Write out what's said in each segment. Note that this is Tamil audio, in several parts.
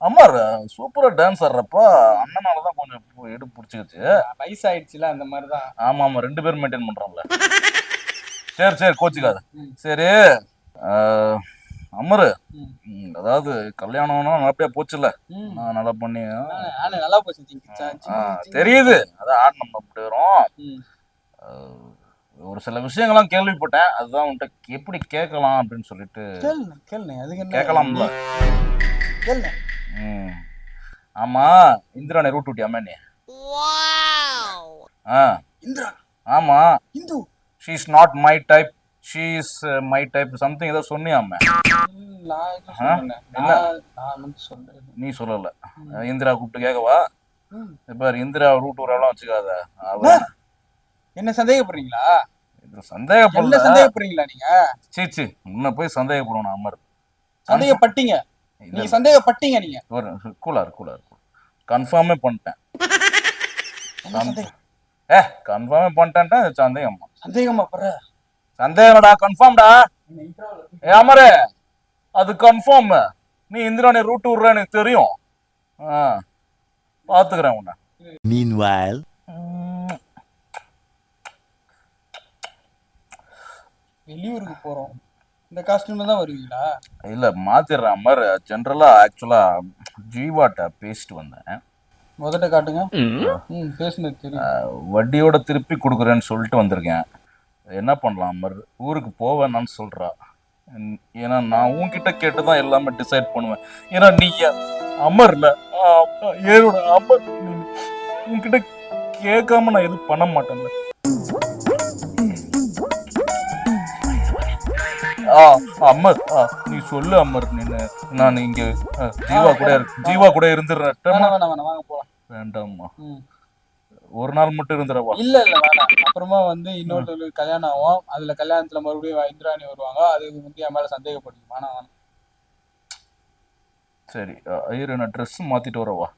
அம்மார் சூப்பரா டான்ஸ் ஆடுறப்ப அண்ணனாலதான் கொஞ்சம் எடுப்பு பிடிச்சிக்கிச்சு. வயசாயிடுச்சுல அந்த மாதிரிதான். ஆமா ஆமா 2 பேரும் மெயின்டைன் பண்றோம்ல. சரி சரி கோச்சுக்காத. சரி அமரு, அதாவது கல்யாணம்னா நல்லபடியா போச்சுல்ல? நல்லா பண்ணி நல்லா போச்சு. தெரியுது, அதான் ஆடணும் அப்படி வரும். ஒரு சில விஷயங்கள்லாம் கேள்விப்பட்டேன், அதுதான் உன்கிட்ட எப்படி கேட்கலாம் அப்படின்னு சொல்லிட்டு. கேட்கலாம்ல? ஆமா, இந்திராணி ரூட் விட்டியாமே நீ? இந்திரா? ஆமா. Hindu? she is not my type, she is my type something ஏதோ சொன்னியாமே? நீ சொல்லல. இந்திரா கூப்பிட்டு கேட்கவா? இப்ப இந்திரா ரூட் வரலாம் வச்சுக்காத. என்ன சந்தேகப்படுறீங்களா? சந்தேகப்படுறீங்களா நீங்க? சீச்சி, உன்னை போய் சந்தேகப்படணும் அமர். சந்தேகப்பட்டீங்க நீங்க, சந்தேகப்பட்டீங்க நீங்க. கூலார் கன்ஃபார்மே பண்ணிட்டேன். கன்ஃபார்மே பண்ணிட்டேன்டா. சந்தேகமா பண்ற? சந்தேகம்டா, கன்ஃபார்ம்டா. ஏ அமரே, அது கன்ஃபார்ம். நீ இந்திராணி ரூட் விடுற எனக்கு தெரியும். பாத்துக்கிறேன் உன்னை. Meanwhile, வெளியூருக்கு போறோம், இந்த காஸ்டியூம்ல தான் வருவீங்களா? இல்ல மாத்திடுறேன் அமர். ஜென்ரலா ஆக்சுவலா ஜீவாட்ட பேசிட்டு வந்தேன். முதல்ல காட்டுங்க. பேசுனது தெரியும். வட்டியோட திருப்பி கொடுக்குறேன்னு சொல்லிட்டு வந்திருக்கேன். என்ன பண்ணலாம் அமர்? ஊருக்கு போவேன்னு சொல்றா. ஏன்னா நான் உன்கிட்ட கேட்டுதான் எல்லாமே டிசைட் பண்ணுவேன். ஏன்னா நீ அமர்ல ஏனோட அமர், உன்கிட்ட கேட்காம நான் எதுவும் பண்ண மாட்டேன்ல. அமர் நீ சொல்லு அமர். நான் இங்க ஜீவா கூட இருந்துடுறேன். வேண்டாம்மா, ஒரு நாள் மட்டும் இருந்துடவா? இல்ல வேணாம். அப்புறமா இன்னொரு கல்யாணம் ஆகும், அதுல கல்யாணத்துல மறுபடியும் இந்திராணி வருவாங்க, அது என் மேல சந்தேகப்படுங்க. வேணாம். சரி ஐயர், நான் ட்ரெஸ் மாத்திட்டு வரவா?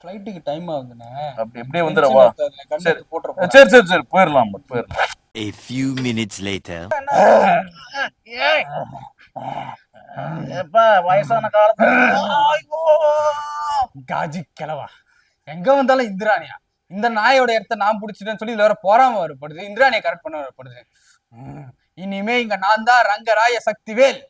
ஃப்ளைட்டுக்கு டைம் ஆகுதுண்ணே. அப்படி எப்படியே வந்துடவா? சரி சரி சரி சரி போயிடலாம் போயிடலாம். A few minutes later. வயசான காலத்துல காஜி கிளவா எங்க வந்தாலும் இந்திராணியா? இந்த நாயோட இடத்த நான் பிடிச்சிட்டேன்னு சொல்லி இதுல வேற போறாம வரப்படுது, இந்திராணியை கரெக்ட் பண்ண வரப்படுது. இனிமே இங்க நான் தான் ரங்கராய சக்திவேல்.